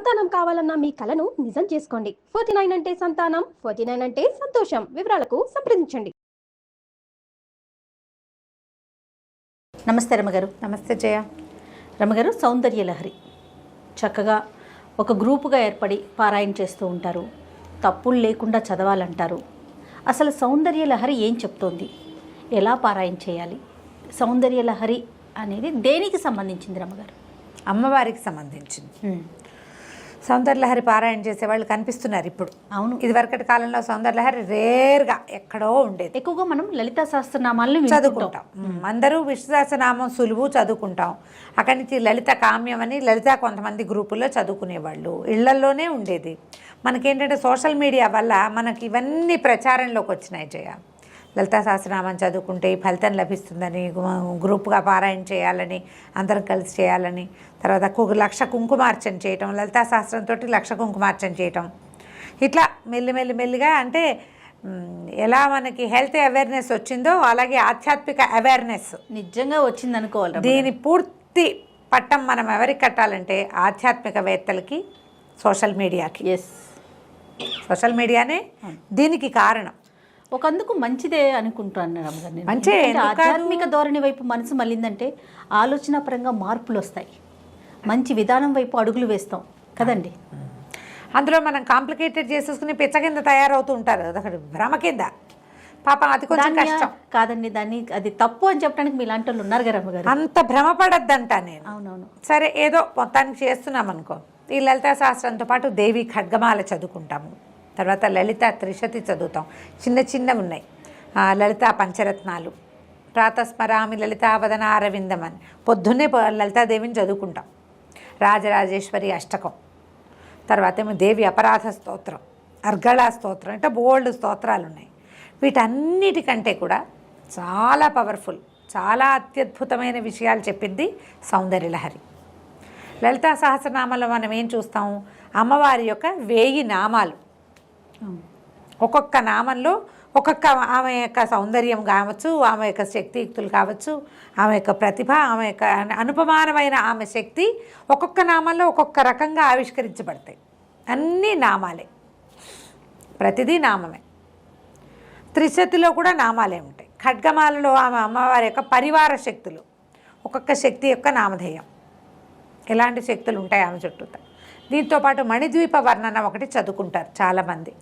సంతానం కావాలన్న మీ కలను నిజం చేసుకోండి. 49 అంటే సంతానం, 49 అంటే సంతోషం. వివరాలకు సంప్రదించండి. నమస్తే రమగారు. నమస్తే జయ. రమగారు, సౌందర్య లహరి చక్కగా ఒక గ్రూపుగా ఏర్పడి పారాయణ చేస్తూ ఉంటారు. తప్పులు లేకుండా చదవాలంటారు. అసలు సౌందర్య లహరి ఏం చెప్తోంది? ఎలా పారాయణ చేయాలి? సౌందర్య లహరి అనేది దేనికి సంబంధించింది రమగారు? అమ్మవారికి సంబంధించింది. సౌందర్యలహరి పారాయణ చేసేవాళ్ళు కనిపిస్తున్నారు ఇప్పుడు. అవును, ఇదివరకటి కాలంలో సౌందర్యలహరి రేర్గా ఎక్కడో ఉండేది. ఎక్కువగా మనం లలితా సహస్రనామాలను చదువుకుంటాం. అందరూ విష్ణు సహస్రనామం సులువు చదువుకుంటాం. అక్కడి నుంచి లలిత కామ్యం అని లలిత కొంతమంది గ్రూపుల్లో చదువుకునేవాళ్ళు. ఇళ్లల్లోనే ఉండేది. మనకేంటంటే సోషల్ మీడియా వల్ల మనకి ఇవన్నీ ప్రచారంలోకి వచ్చినాయి జయ. లలితా సహస్రనామం చదువుకుంటే ఈ ఫలితం లభిస్తుందని, గ్రూప్గా పారాయణ చేయాలని, అందరం కలిసి చేయాలని, తర్వాత 1,00,000 కుంకుమార్చన చేయటం, లలితా సహస్రంతో 1,00,000 కుంకుమార్చన చేయటం, ఇట్లా మెల్లిగా అంటే ఎలా మనకి హెల్త్ అవేర్నెస్ వచ్చిందో అలాగే ఆధ్యాత్మిక అవేర్నెస్ నిజంగా వచ్చింది అనుకోవాలి. దీని పూర్తి పట్టం మనం ఎవరికి కట్టాలంటే ఆధ్యాత్మికవేత్తలకి, సోషల్ మీడియాకి. సోషల్ మీడియానే దీనికి కారణం. ఒకందుకు మంచిదే అనుకుంటున్నాను రమగారు. మంచి ఆధ్యాత్మిక ధోరణి వైపు మనసు మళ్ళిందంటే ఆలోచన పరంగా మార్పులు వస్తాయి. మంచి విధానం వైపు అడుగులు వేస్తాం కదండి. అందులో మనం కాంప్లికేటెడ్ చేసేసుకుని పిచ్చ కింద తయారవుతూ ఉంటారు. అదొకటి భ్రమ కింద. పాపం అది కొంచెం కష్టం కాదండి. దాన్ని అది తప్పు అని చెప్పడానికి మీ లాంటి వాళ్ళు ఉన్నారు కదా రమగారు. అంత భ్రమపడద్దంట నేను. అవునవును. సరే, ఏదో మొత్తానికి చేస్తున్నాం అనుకో. ఈ లలితా శాస్త్రంతో పాటు దేవి ఖడ్గమాల చదువుకుంటాము. తర్వాత లలిత త్రిశతి చదువుతాం. చిన్నవి ఉన్నాయి. లలితా పంచరత్నాలు, ప్రాతస్మరామి లలితావదన అరవిందం అని పొద్దున్నే లలితాదేవిని చదువుకుంటాం. రాజరాజేశ్వరి అష్టకం, తర్వాత ఏమో దేవి అపరాధ స్తోత్రం, అర్గళా స్తోత్రం, అంటే బోల్డ్ స్తోత్రాలు ఉన్నాయి. వీటన్నిటికంటే కూడా చాలా పవర్ఫుల్, చాలా అత్యద్భుతమైన విషయాలు చెప్పింది సౌందర్యలహరి. లలితా సహస్రనామంలో మనం ఏం చూస్తాం? అమ్మవారి యొక్క 1000 నామాలు. ఒక్కొక్క నామంలో ఒక్కొక్క ఆమె యొక్క సౌందర్యం కావచ్చు, ఆమె యొక్క శక్తియుక్తులు కావచ్చు, ఆమె యొక్క ప్రతిభ, ఆమె యొక్క అనుపమానమైన ఆమె శక్తి ఒక్కొక్క నామంలో ఒక్కొక్క రకంగా ఆవిష్కరించబడతాయి. అన్నీ నామాలే, ప్రతిదీ నామమే. త్రిశతిలో కూడా నామాలే ఉంటాయి. ఖడ్గమాలలో ఆమె అమ్మవారి యొక్క పరివార శక్తులు, ఒక్కొక్క శక్తి యొక్క నామధేయం, ఎలాంటి శక్తులు ఉంటాయి ఆమె చుట్టూతా. దీంతోపాటు మణిద్వీప వర్ణన ఒకటి చదువుకుంటారు చాలామంది.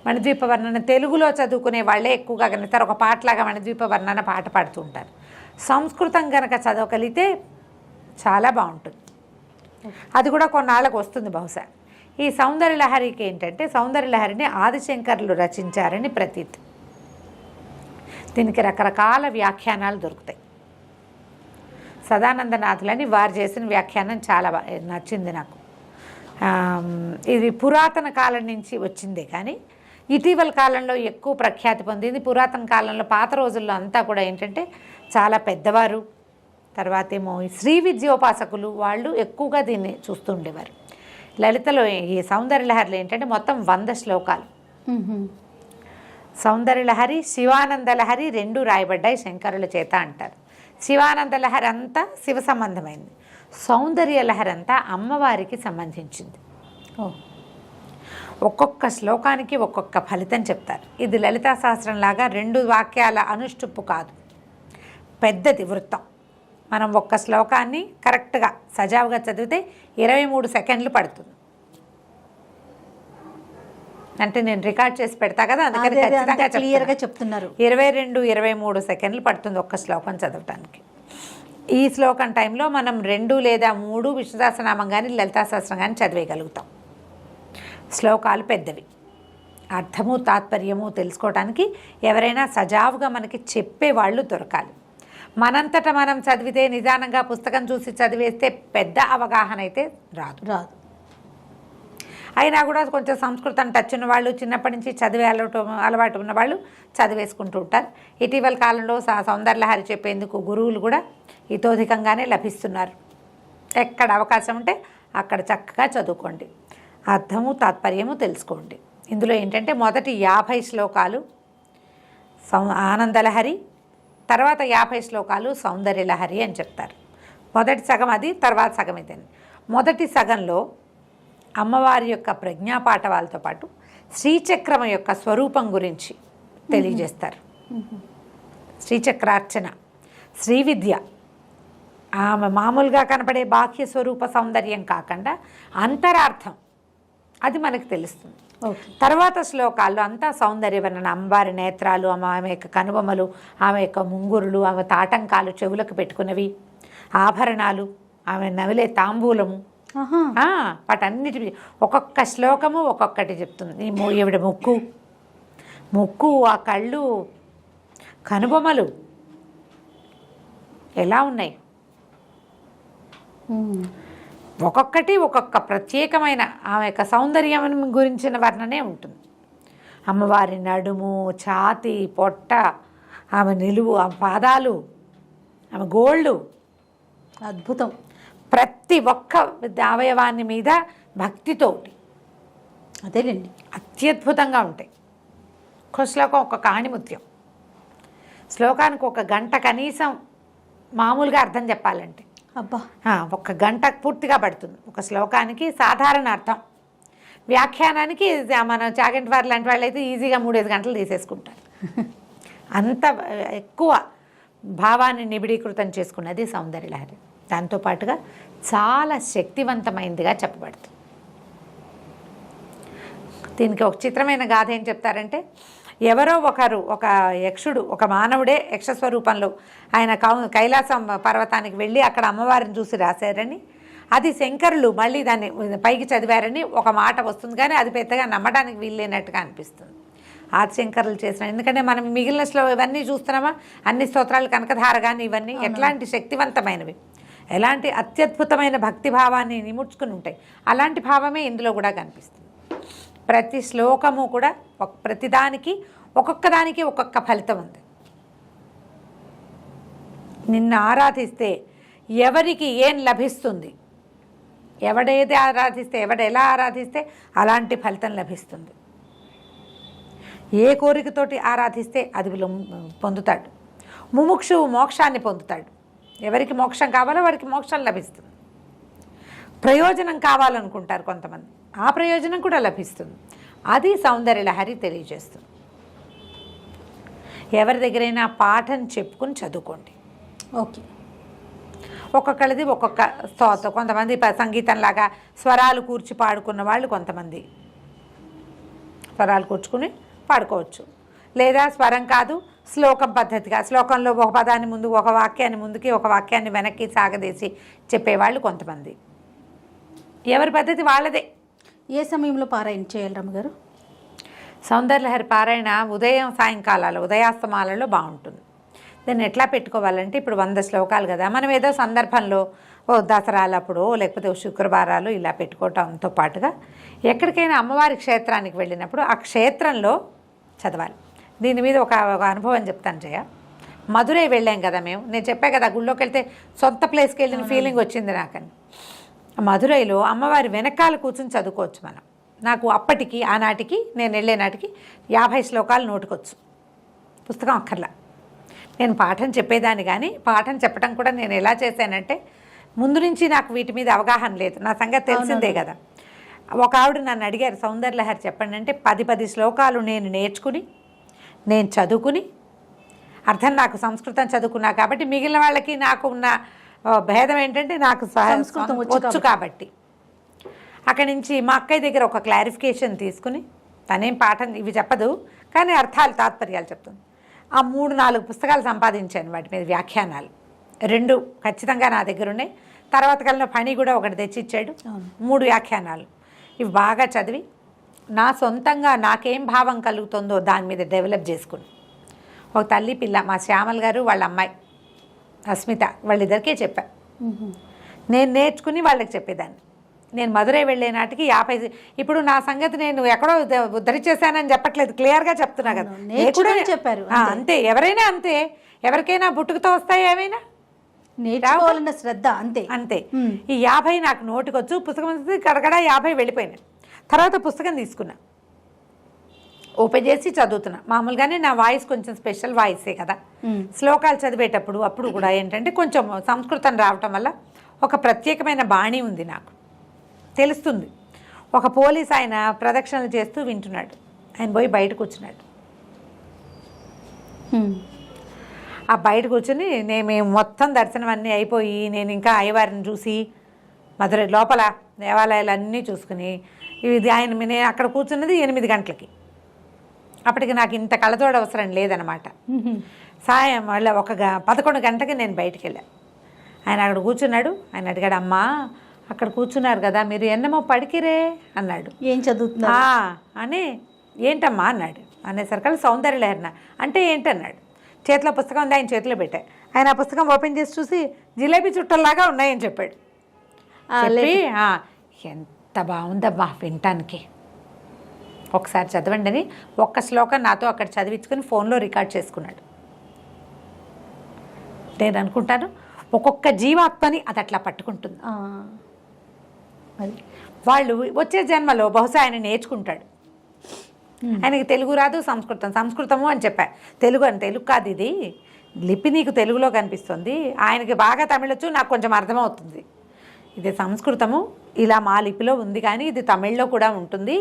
మణిద్వీప వర్ణన తెలుగులో చదువుకునే వాళ్ళే ఎక్కువగా కనుతారు. ఒక పాటలాగా మణిద్వీప వర్ణన పాట పాడుతూ ఉంటారు. సంస్కృతం కనుక చదవగలిగితే చాలా బాగుంటుంది. అది కూడా కొన్నాళ్ళకు వస్తుంది బహుశా. ఈ సౌందర్యలహరికి ఏంటంటే, సౌందర్యలహరిని ఆదిశంకరులు రచించారని ప్రతీతి. దీనికి రకరకాల వ్యాఖ్యానాలు దొరుకుతాయి. సదానందనాథులని వారు చేసిన వ్యాఖ్యానం చాలా నచ్చింది నాకు. ఇది పురాతన కాలం నుంచి వచ్చిందే కానీ ఇటీవల కాలంలో ఎక్కువ ప్రఖ్యాతి పొందింది. పురాతన కాలంలో పాత రోజుల్లో అంతా కూడా ఏంటంటే చాలా పెద్దవారు, తర్వాత ఏమో శ్రీ విద్యోపాసకులు వాళ్ళు ఎక్కువగా దీన్ని చూస్తూ ఉండేవారు. లలితలో ఈ సౌందర్యలహరిలో ఏంటంటే మొత్తం 100 శ్లోకాలు. సౌందర్యలహరి, శివానందలహరి 2 రాయబడ్డాయి శంకరుల చేత అంటారు. శివానందలహరి అంతా శివ సంబంధమైంది, సౌందర్యలహరి అంతా అమ్మవారికి సంబంధించింది. ఒక్కొక్క శ్లోకానికి ఒక్కొక్క ఫలితం చెప్తారు. ఇది లలితా సహస్రంలాగా 2 వాక్యాల అనుష్టుప్పు కాదు, పెద్దది వృత్తం. మనం ఒక్క శ్లోకాన్ని కరెక్ట్గా సజావుగా చదివితే 23 సెకండ్లు పడుతుంది. అంటే నేను రికార్డ్ చేసి పెడతా కదా, అందుకని ఖచ్చితంగా క్లియర్గా చెప్తున్నారు. 22-23 సెకండ్లు పడుతుంది ఒక్క శ్లోకం చదవటానికి. ఈ శ్లోకం టైంలో మనం 2 లేదా 3 విష్ణు సహస్రనామం కానీ లలితా సహస్రం కానీ చదివేయగలుగుతాం. శ్లోకాలు పెద్దవి, అర్థము తాత్పర్యము తెలుసుకోవడానికి ఎవరైనా సజావుగా మనకి చెప్పేవాళ్ళు దొరకాలి. మనంతట మనం చదివితే, నిదానంగా పుస్తకం చూసి చదివేస్తే పెద్ద అవగాహన అయితే రాదు. అయినా కూడా కొంచెం సంస్కృతం టచ్ ఉన్న వాళ్ళు, చిన్నప్పటి నుంచి చదివే అలవాటు ఉన్న వాళ్ళు చదివేసుకుంటూ ఉంటారు. ఇటీవల కాలంలో సౌందర్యలహరి చెప్పేందుకు గురువులు కూడా ఇతోధికంగానే లభిస్తున్నారు. ఎక్కడ అవకాశం ఉంటే అక్కడ చక్కగా చదువుకోండి, అర్థము తాత్పర్యము తెలుసుకోండి. ఇందులో ఏంటంటే మొదటి 50 శ్లోకాలు ఆనందలహరి, తర్వాత 50 శ్లోకాలు సౌందర్యలహరి అని చెప్తారు. మొదటి సగం అది, తర్వాత సగం ఇదని. మొదటి సగంలో అమ్మవారి యొక్క ప్రజ్ఞాపాఠవాలతో పాటు శ్రీచక్రం యొక్క స్వరూపం గురించి తెలియజేస్తారు. శ్రీచక్రార్చన, శ్రీవిద్య ఆమె మామూలుగా కనపడే బాహ్య స్వరూప సౌందర్యం కాకుండా అంతరార్థం అది మనకు తెలుస్తుంది. తర్వాత శ్లోకాల్లో అంతా సౌందర్యవర్ణన, అమ్మవారి నేత్రాలు, ఆమె యొక్క కనుబొమ్మలు, ఆమె యొక్క ముంగురులు, ఆమె తాటంకాలు, చెవులకు పెట్టుకున్నవి, ఆభరణాలు, ఆమె నవిలే తాంబూలము, వాటన్నిటి ఒక్కొక్క శ్లోకము ఒక్కొక్కటి చెప్తుంది. ఈవిడ ముక్కు, ఆ కళ్ళు, కనుబొమ్మలు ఎలా ఉన్నాయి, ఒక్కొక్కటి ఒక్కొక్క ప్రత్యేకమైన ఆమె యొక్క సౌందర్యం గురించిన వర్ణనే ఉంటుంది. అమ్మవారి నడుము, ఛాతి, పొట్ట, ఆమె నిలువు, ఆమె పాదాలు, ఆమె గోళ్ళు, అద్భుతం. ప్రతి ఒక్క అవయవాన్ని మీద భక్తితో అదేలేండి అత్యద్భుతంగా ఉంటాయి. ఒక్క శ్లోకం ఒక కాణిముత్యం. శ్లోకానికి 1 గంట కనీసం మామూలుగా అర్థం చెప్పాలంటే అబ్బా 1 గంట పూర్తిగా పడుతుంది ఒక శ్లోకానికి. సాధారణ అర్థం, వ్యాఖ్యానానికి మన చాగంటి వారు లాంటి వాళ్ళు అయితే ఈజీగా 3-5 గంటలు తీసేసుకుంటారు. అంత ఎక్కువ భావాన్ని నిబిడీకృతం చేసుకున్నది సౌందర్యలహరి. దాంతోపాటుగా చాలా శక్తివంతమైనదిగా చెప్పబడుతుంది. దీనికి ఒక చిత్రమైన గాథ ఏం చెప్తారంటే, ఎవరో ఒకరు, ఒక యక్షుడు, ఒక మానవుడే యక్షస్వరూపంలో ఆయన కైలాసం పర్వతానికి వెళ్ళి అక్కడ అమ్మవారిని చూసి రాశారని, అది శంకరులు మళ్ళీ దాన్ని పైకి చదివారని ఒక మాట వస్తుంది. కానీ అది పెద్దగా నమ్మడానికి వీల్లేనట్టుగా అనిపిస్తుంది. ఆదిశంకరులు చేసిన, ఎందుకంటే మనం మిగిలిన ఇవన్నీ చూస్తున్నామా, అన్ని స్తోత్రాలు, కనకధార కానీ ఇవన్నీ ఎట్లాంటి శక్తివంతమైనవి, ఎలాంటి అత్యద్భుతమైన భక్తిభావాన్ని నిముడ్చుకుని ఉంటాయి. అలాంటి భావమే ఇందులో కూడా కనిపిస్తుంది. ప్రతి శ్లోకము కూడా ప్రతిదానికి ఒక్కొక్కదానికి ఒక్కొక్క ఫలితం ఉంది. నిన్ను ఆరాధిస్తే ఎవరికి ఏం లభిస్తుంది, ఎవడేది ఆరాధిస్తే, ఎవడెలా ఆరాధిస్తే అలాంటి ఫలితం లభిస్తుంది. ఏ కోరికతోటి ఆరాధిస్తే అది పొందుతాడు. ముముక్షువు మోక్షాన్ని పొందుతాడు. ఎవరికి మోక్షం కావాలో వారికి మోక్షం లభిస్తుంది. ప్రయోజనం కావాలనుకుంటారు కొంతమంది, ఆ ప్రయోజనం కూడా లభిస్తుంది. అది సౌందర్యలహరి తెలియజేస్తుంది. ఎవరి దగ్గరైనా పాఠం చెప్పుకుని చదువుకోండి. ఓకే, ఒక్కొక్కరిది ఒక్కొక్క స్తోత్రం. కొంతమంది సంగీతంలాగా స్వరాలు కూర్చి పాడుకున్న వాళ్ళు కొంతమంది స్వరాలు కూర్చుకుని పాడుకోవచ్చు. లేదా స్వరం కాదు, శ్లోకం పద్ధతిగా, శ్లోకంలో ఒక పదాన్ని ముందు, ఒక వాక్యాన్ని ముందుకి, ఒక వాక్యాన్ని వెనక్కి సాగదీసి చెప్పేవాళ్ళు కొంతమంది. ఎవరి పద్ధతి వాళ్ళదే. ఏ సమయంలో పారాయణ చేయాలి రమ్మగారు? సౌందర్యలహరి పారాయణ ఉదయం సాయంకాలాలు, ఉదయాస్తమాలలో బాగుంటుంది. దాన్ని ఎట్లా పెట్టుకోవాలంటే, ఇప్పుడు 100 శ్లోకాలు కదా, మనం ఏదో సందర్భంలో దసరాలప్పుడు లేకపోతే శుక్రవారాలు ఇలా పెట్టుకోవటంతో పాటుగా ఎక్కడికైనా అమ్మవారి క్షేత్రానికి వెళ్ళినప్పుడు ఆ క్షేత్రంలో చదవాలి. దీని మీద ఒక అనుభవం చెప్తాను జయ. మధురై వెళ్ళాం కదా మేము, నేను చెప్పా కదా గుళ్ళోకి వెళ్తే సొంత ప్లేస్కి వెళ్ళిన ఫీలింగ్ వచ్చింది నాకని. మధురైలో అమ్మవారి వెనకాల కూర్చొని చదువుకోవచ్చు మనం. నాకు అప్పటికి, ఆనాటికి, నేను వెళ్ళే నాటికి 50 శ్లోకాలు నోటుకొచ్చు, పుస్తకం అక్కర్లా. నేను పాఠం చెప్పేదాన్ని, కానీ పాఠం చెప్పడం కూడా నేను ఎలా చేశానంటే, ముందు నుంచి నాకు వీటి మీద అవగాహన లేదు, నా సంగతి తెలిసిందే కదా. ఒక ఆవిడ నన్ను అడిగారు, సౌందర్యలహరి చెప్పండి అంటే 10 శ్లోకాలు నేను నేర్చుకుని, నేను చదువుకుని, అర్థం నాకు సంస్కృతం చదువుకున్నా కాబట్టి, మిగిలిన వాళ్ళకి నాకు ఉన్న భేదం ఏంటంటే నాకు సంస్కృతం వచ్చు కాబట్టి. అక్కడి నుంచి మా అక్కయ్య దగ్గర ఒక క్లారిఫికేషన్ తీసుకుని, తనేం పాఠం ఇవి చెప్పదు కానీ అర్థాలు, తాత్పర్యాలు చెప్తుంది. ఆ 3-4 పుస్తకాలు సంపాదించాను, వాటి మీద వ్యాఖ్యానాలు 2 ఖచ్చితంగా నా దగ్గర ఉన్నాయి. తర్వాత కాలంలో పని కూడా ఒకటి తెచ్చిచ్చాడు, 3 వ్యాఖ్యానాలు. ఇవి బాగా చదివి నా సొంతంగా నాకేం భావం కలుగుతుందో దాని మీద డెవలప్ చేసుకుని, ఒక తల్లి పిల్ల, మా శ్యామల్ గారు వాళ్ళ అమ్మాయి అస్మిత, వాళ్ళిద్దరికీ చెప్పా. నేను నేర్చుకుని వాళ్ళకి చెప్పేదాన్ని. నేను మధురై వెళ్ళే నాటికి 50, ఇప్పుడు నా సంగతి నేను ఎక్కడో ఉద్ధరించేశానని చెప్పట్లేదు, క్లియర్గా చెప్తున్నా కదా, చెప్పారు అంతే. ఎవరైనా అంతే, ఎవరికైనా బుట్టుకుతో వస్తాయి, ఏమైనా నేర్చుకోవాలన్న శ్రద్ధ అంతే అంతే. ఈ 50 నాకు నోటికొచ్చు, పుస్తకం కడగడ 50 వెళ్ళిపోయినా. తర్వాత పుస్తకం తీసుకున్నా, ఓపెన్ చేసి చదువుతున్నా. మామూలుగానే నా వాయిస్ కొంచెం స్పెషల్ వాయిసే కదా, శ్లోకాలు చదివేటప్పుడు అప్పుడు కూడా ఏంటంటే కొంచెం సంస్కృతం రావటం వల్ల ఒక ప్రత్యేకమైన బాణి ఉంది, నాకు తెలుస్తుంది. ఒక పోలీస్ ఆయన ప్రదక్షిణలు చేస్తూ వింటున్నాడు. ఆయన పోయి బయట కూర్చున్నాడు. ఆ బయట కూర్చుని మేము మొత్తం దర్శనం అన్నీ అయిపోయి నేను ఇంకా అయ్యవారిని చూసి మధుర లోపల దేవాలయాలు అన్నీ చూసుకుని ఇది నేను అక్కడ కూర్చున్నది 8 గంటలకి. అప్పటికి నాకు ఇంత కళ్ళతోడు అవసరం లేదనమాట. సాయం మళ్ళీ 11 గంటకి నేను బయటికి వెళ్ళాను. ఆయన అక్కడ కూర్చున్నాడు. ఆయన అడిగాడు, అమ్మా అక్కడ కూర్చున్నారు కదా మీరు ఎన్నమో పడికిరే అన్నాడు. ఏం చదువుతున్నా అని ఏంటమ్మా అన్నాడు. అనేసరికి సౌందర్యలహరి అంటే ఏంటన్నాడు. చేతిలో పుస్తకం ఉంది, ఆయన చేతిలో పెట్టా. ఆయన ఆ పుస్తకం ఓపెన్ చేసి చూసి జిలేబీ చుట్టల్లాగా ఉన్నాయని చెప్పాడు. ఎంత బాగుందమ్మా వినటానికి, ఒకసారి చదవండి అని ఒక్క శ్లోకం నాతో అక్కడ చదివించుకొని ఫోన్లో రికార్డ్ చేసుకున్నాడు. నేను అనుకుంటాను ఒక్కొక్క జీవాత్మని అది అట్లా పట్టుకుంటుంది. వాళ్ళు వచ్చే జన్మలో బహుశా ఆయన నేర్చుకుంటాడు. ఆయనకి తెలుగు రాదు, సంస్కృతము అని చెప్పా. తెలుగు కాదు, ఇది లిపి నీకు తెలుగులో కనిపిస్తుంది. ఆయనకి బాగా తమిళొచ్చు, నాకు కొంచెం అర్థమవుతుంది. ఇది సంస్కృతము ఇలా మా లిపిలో ఉంది, కానీ ఇది తమిళ్లో కూడా ఉంటుంది.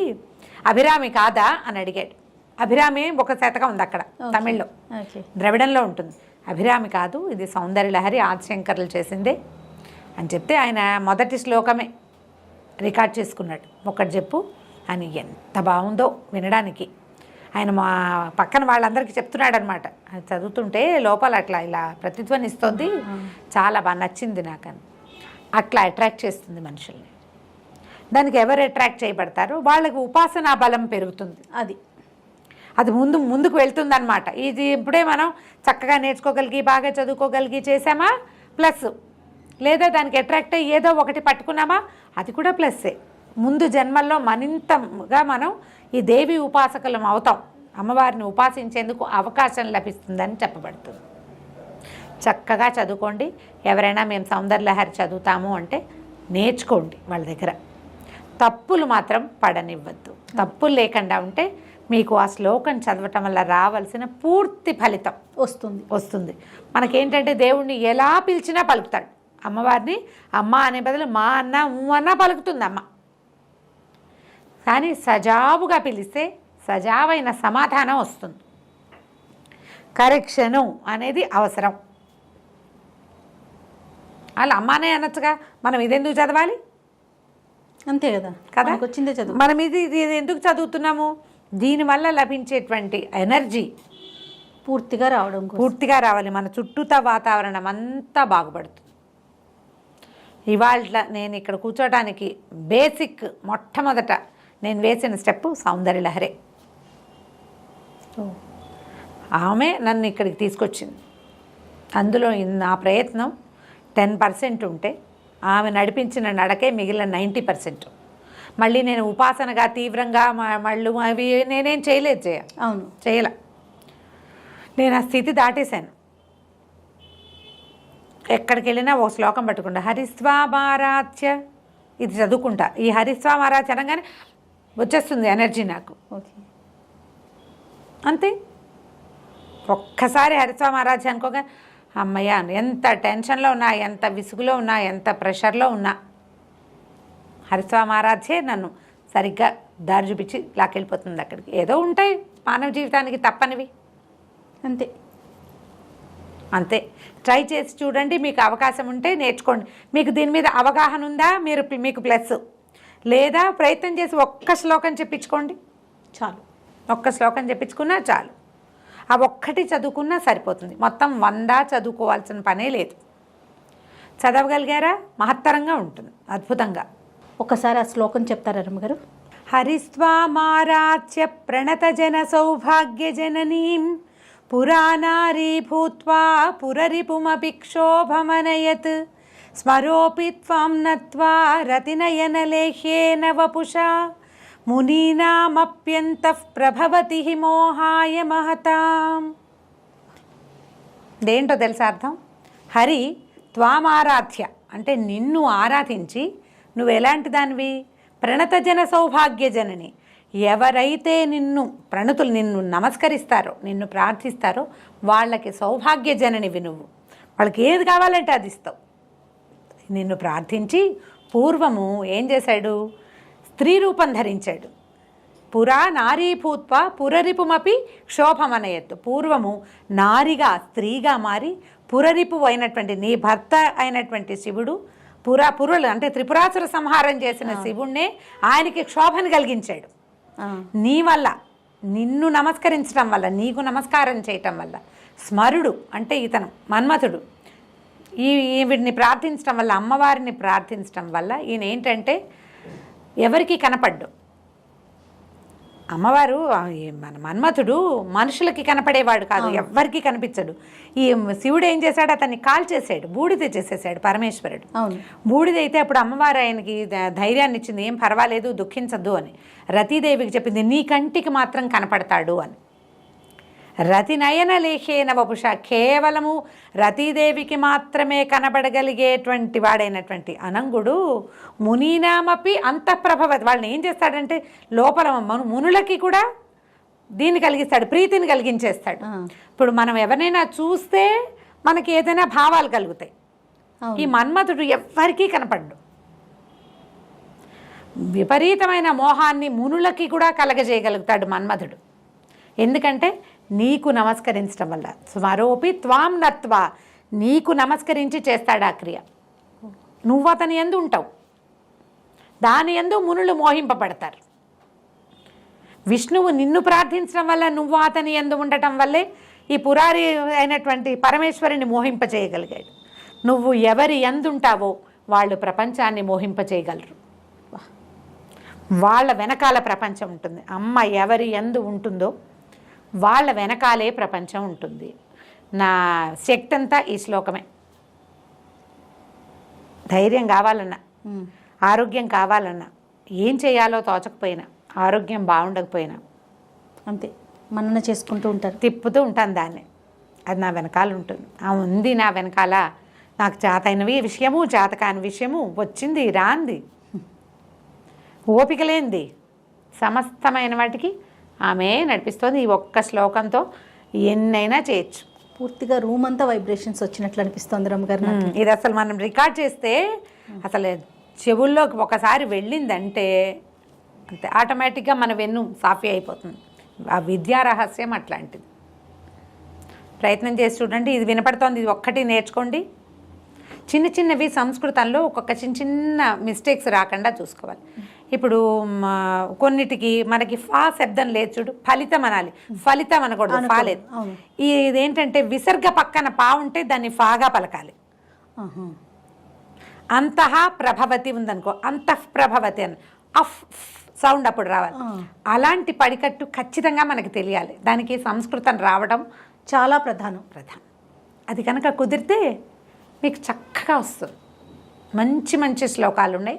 అభిరామి కాదా అని అడిగాడు. అభిరామి ఒక శతకం ఉంది అక్కడ తమిళ్లో, ద్రవిడంలో ఉంటుంది. అభిరామి కాదు, ఇది సౌందర్యలహరి ఆదిశంకర్లు చేసిందే అని చెప్తే ఆయన మొదటి శ్లోకమే రికార్డ్ చేసుకున్నాడు. ఒకటి చెప్పు అని. ఎంత బాగుందో వినడానికి. ఆయన మా పక్కన వాళ్ళందరికీ చెప్తున్నాడు అనమాట. అది చదువుతుంటే లోపల అట్లా ఇలా ప్రతిధ్వనిస్తుంది. చాలా బాగా నచ్చింది నాకని. అట్లా అట్రాక్ట్ చేస్తుంది మనుషుల్ని. దానికి ఎవరు అట్రాక్ట్ చేయబడతారో వాళ్ళకి ఉపాసనా బలం పెరుగుతుంది. అది ముందుకు వెళ్తుంది అనమాట. ఇది ఇప్పుడే మనం చక్కగా నేర్చుకోగలిగి బాగా చదువుకోగలిగి చేసామా ప్లస్, లేదా దానికి అట్రాక్ట్ అయ్యి ఏదో ఒకటి పట్టుకున్నామా అది కూడా ప్లస్సే. ముందు జన్మల్లో మరింతగా మనం ఈ దేవి ఉపాసకులం అవుతాం. అమ్మవారిని ఉపాసించేందుకు అవకాశం లభిస్తుందని చెప్పబడుతుంది. చక్కగా చదువుకోండి. ఎవరైనా మేము సౌందర్యలహరి చదువుతాము అంటే నేర్చుకోండి వాళ్ళ దగ్గర. తప్పులు మాత్రం పడనివ్వద్దు. తప్పులు లేకుండా ఉంటే మీకు ఆ శ్లోకం చదవటం వల్ల రావాల్సిన పూర్తి ఫలితం వస్తుంది. మనకేంటంటే దేవుణ్ణి ఎలా పిలిచినా పలుకుతాడు. అమ్మవారిని అమ్మ అనే బదులు మా అన్న అన్నా పలుకుతుంది అమ్మ. కానీ సజావుగా పిలిస్తే సజావైన సమాధానం వస్తుంది. కరెక్షను అనేది అవసరం. అలా అమ్మానే అనొచ్చుగా, మనం ఇదెందుకు చదవాలి? అంతే కదా, వచ్చిందే చదువు. మనం ఇది ఎందుకు చదువుతున్నాము? దీనివల్ల లభించేటువంటి ఎనర్జీ పూర్తిగా రావాలి. మన చుట్టూతా వాతావరణం అంతా బాగుపడుతుంది. ఇవాళ నేను ఇక్కడ కూర్చోడానికి బేసిక్ మొట్టమొదట నేను వేసిన స్టెప్ సౌందర్యలహరే. ఆమె నన్ను ఇక్కడికి తీసుకొచ్చింది. అందులో నా ప్రయత్నం 10% ఉంటే ఆమె నడిపించిన నడకే మిగిలిన 90%. మళ్ళీ నేను ఉపాసనగా తీవ్రంగా మళ్ళు అవి నేనేం చేయలే. నేను ఆ స్థితి దాటేశాను. ఎక్కడికి వెళ్ళినా ఓ శ్లోకం పట్టుకుంటా, హరిస్వామారాధ్య ఇది చదువుకుంటా. ఈ హరిస్వామారాధ్య అనగానే వచ్చేస్తుంది ఎనర్జీ నాకు. అంతే. ఒక్కసారి హరిస్వామారాధ్య అనుకోగా అమ్మయ్య, ఎంత టెన్షన్లో ఉన్నా, ఎంత విసుగులో ఉన్నా, ఎంత ప్రెషర్లో ఉన్నా హరిస్వామారాధ్యే నన్ను సరిగ్గా దారి చూపించి లాకెళ్ళిపోతుంది అక్కడికి. ఏదో ఉంటాయి మానవ జీవితానికి తప్పనివి. అంతే. ట్రై చేసి చూడండి. మీకు అవకాశం ఉంటే నేర్చుకోండి. మీకు దీని మీద అవగాహన ఉందా మీకు ప్లస్, లేదా ప్రయత్నం చేసి ఒక్క శ్లోకం చెప్పించుకోండి చాలు. ఒక్క శ్లోకం చెప్పించుకున్నా చాలు. ఆ ఒక్కటి చదువుకున్నా సరిపోతుంది. మొత్తం 100 చదువుకోవాల్సిన పనే లేదు. చదవగలిగారా మహత్తరంగా ఉంటుంది, అద్భుతంగా. ఒకసారి ఆ శ్లోకం చెప్తారా రమ్మగారు? హరిస్వామారాధ్య ప్రణత జన సౌభాగ్య జననీం పురానారీ భూత్వా పురరిపుమపి క్షోభమనయత్ స్మరోపి త్వాం నత్వా రతినయనలేహ్యేన వపుషా మునీనామప్యంతః ప్రభవతి మోహాయ మహతాం. దేంటో తెలుసా అర్థం? హరి త్వామారాధ్య అంటే నిన్ను ఆరాధించి నువ్వు ఎలాంటి దానివి? ప్రణతజన సౌభాగ్య జనని. ఎవరైతే నిన్ను నమస్కరిస్తారో, నిన్ను ప్రార్థిస్తారో వాళ్ళకి సౌభాగ్య జననివి నువ్వు. వాళ్ళకి ఏది కావాలంటే అది ఇస్తావు. నిన్ను ప్రార్థించి పూర్వము ఏం చేశాడు? స్త్రీ రూపం ధరించాడు. పురా నారీ భూత్వ పురరిపుమపి క్షోభమనయత్తు. పూర్వము నారిగా స్త్రీగా మారి పురరిపు అయినటువంటి నీ భర్త అయినటువంటి శివుడు పురులు అంటే త్రిపురాసుర సంహారం చేసిన శివుణ్ణే ఆయనకి క్షోభను కలిగించాడు. నీ వల్ల, నిన్ను నమస్కరించడం వల్ల, నీకు నమస్కారం చేయటం వల్ల, స్మరుడు అంటే ఇతను మన్మథుడు ఈవిడిని ప్రార్థించడం వల్ల, అమ్మవారిని ప్రార్థించడం వల్ల ఈయన ఏంటంటే ఎవరికి కనపడ్డు. అమ్మవారు మన మన్మథుడు మనుషులకి కనపడేవాడు కాదు, ఎవ్వరికి కనిపించడు. ఈ శివుడు ఏం చేశాడు, అతన్ని కాల్చేసాడు, బూడిద చేసేసాడు పరమేశ్వరుడు. బూడిదైతే అప్పుడు అమ్మవారు ఆయనకి ధైర్యాన్ని ఇచ్చింది, ఏం పర్వాలేదు దుఃఖించద్దు అని. రతీదేవికి చెప్పింది, నీ కంటికి మాత్రం కనపడతాడు అని. రతి నయన లేఖేన వపుష, కేవలము రతీదేవికి మాత్రమే కనబడగలిగేటువంటి వాడైనటువంటి అనంగుడు మునీనామపి అంతఃప్రభవతి. వాళ్ళని ఏం చేస్తాడంటే లోపల మునులకి కూడా దీన్ని కలిగిస్తాడు, ప్రీతిని కలిగించేస్తాడు. ఇప్పుడు మనం ఎవరినైనా చూస్తే మనకి ఏదైనా భావాలు కలుగుతాయి. ఈ మన్మథుడు ఎవ్వరికీ కనపడ్డు. విపరీతమైన మోహాన్ని మునులకి కూడా కలగజేయగలుగుతాడు మన్మథుడు. ఎందుకంటే నీకు నమస్కరించడం వల్ల. స్మరోపి త్వాం నత్వా, నీకు నమస్కరించి చేస్తాడు ఆ క్రియ. నువ్వు అతని యందు ఉంటావు, దాని యందు మునులు మోహింపబడతారు. విష్ణువు నిన్ను ప్రార్థించడం వల్ల, నువ్వు అతని యందు ఉండటం వల్లే ఈ పురారి అయినటువంటి పరమేశ్వరుని మోహింపచేయగలిగాడు. నువ్వు ఎవరి యందు ఉంటావో వాళ్ళు ప్రపంచాన్ని మోహింపచేయగలరు. వాళ్ళ వెనకాల ప్రపంచం ఉంటుంది. అమ్మ ఎవరి యందు ఉంటుందో వాళ్ళ వెనకాలే ప్రపంచం ఉంటుంది. నా శక్తి అంతా ఈ శ్లోకమే. ధైర్యం కావాలన్నా, ఆరోగ్యం కావాలన్నా, ఏం చేయాలో తోచకపోయినా, ఆరోగ్యం బాగుండకపోయినా అంతే మనన చేసుకుంటూ ఉంటారు, తిప్పుతూ ఉంటాను దాన్ని. అది నా వెనకాల ఉంటుంది. ఆ ఉంది నా వెనకాల. నాకు చేతైనవి విషయము, చేతకాని విషయము, వచ్చింది రాంది, ఓపిక లేనిది, సమస్తమైన వాటికి ఆమె నడిపిస్తుంది. ఈ ఒక్క శ్లోకంతో ఎన్నైనా చేయొచ్చు. పూర్తిగా రూమ్ అంతా వైబ్రేషన్స్ వచ్చినట్లు అనిపిస్తుంది రమ్మగారు. ఇది అసలు మనం రికార్డ్ చేస్తే అసలు చెవుల్లోకి ఒకసారి వెళ్ళిందంటే అంతే, ఆటోమేటిక్గా మన వెన్ను సాఫీ అయిపోతుంది. ఆ విద్యా రహస్యం అట్లాంటిది. ప్రయత్నం చేసి చూడండి. ఇది వినపడుతోంది, ఇది ఒక్కటి నేర్చుకోండి. చిన్న చిన్నవి సంస్కృతంలో ఒక్కొక్క చిన్న చిన్న మిస్టేక్స్ రాకుండా చూసుకోవాలి. ఇప్పుడు కొన్నిటికి మనకి ఫా శబ్దం లేదు చూడు, ఫలితం అనాలి, ఫలితం అనకూడదు, ఫా లేదు. ఇదేంటంటే విసర్గ పక్కన పా ఉంటే దాన్ని ఫాగా పలకాలి. అంతః ప్రభవతి ఉందనుకో, అంతః ప్రభవతి అని అఫ్ సౌండ్ అప్పుడు రావాలి. అలాంటి పడికట్టు ఖచ్చితంగా మనకి తెలియాలి. దానికి సంస్కృతం రావడం చాలా ప్రధానం. అది కనుక కుదిరితే మీకు చక్కగా వస్తుంది. మంచి మంచి శ్లోకాలు ఉన్నాయి.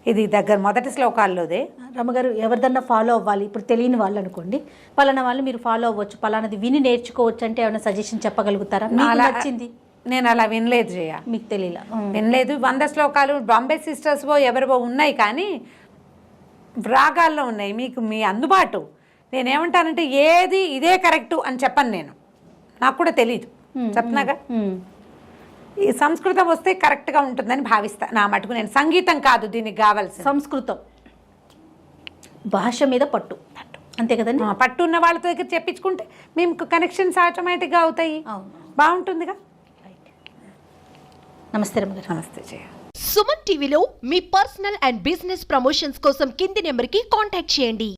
ఇది మొదటి శ్లోకాల్లోదే. రమ్మగారు ఎవరిదన్నా ఫాలో అవ్వాలి, ఇప్పుడు తెలియని వాళ్ళు అనుకోండి, పలానా వాళ్ళు మీరు ఫాలో అవ్వచ్చు, పలానాది విని నేర్చుకోవచ్చు అంటే ఏమైనా సజెషన్ చెప్పగలుగుతారా? నచ్చింది నేను అలా వినలేదు జయ, మీకు తెలియలా, వినలేదు. 100 శ్లోకాలు బాంబే సిస్టర్స్వో ఎవరివో ఉన్నాయి, కానీ రాగాల్లో ఉన్నాయి. మీకు మీ అందుబాటు. నేనేమంటానంటే ఏది ఇదే కరెక్టు అని చెప్పను నేను, నాకు కూడా తెలీదు, చెప్తున్నాగా. ఈ సంస్కృతం వస్తే కరెక్ట్గా ఉంటుందని భావిస్తా. నా మటుకు నేను సంగీతం కాదు దీనికి కావాల్సి, సంస్కృతం భాష మీద పట్టు అంతే కదండి. పట్టు ఉన్న వాళ్ళతో దగ్గర చెప్పించుకుంటే మేము కనెక్షన్స్ ఆటోమేటిక్గా అవుతాయి, బాగుంటుందిగా. నమస్తే రమ్మగారు. నమస్తే జయ. సుమన్ టీవీలో మీ పర్సనల్ అండ్ బిజినెస్ ప్రమోషన్స్ కోసం కింది నెంబర్కి కాంటాక్ట్ చేయండి.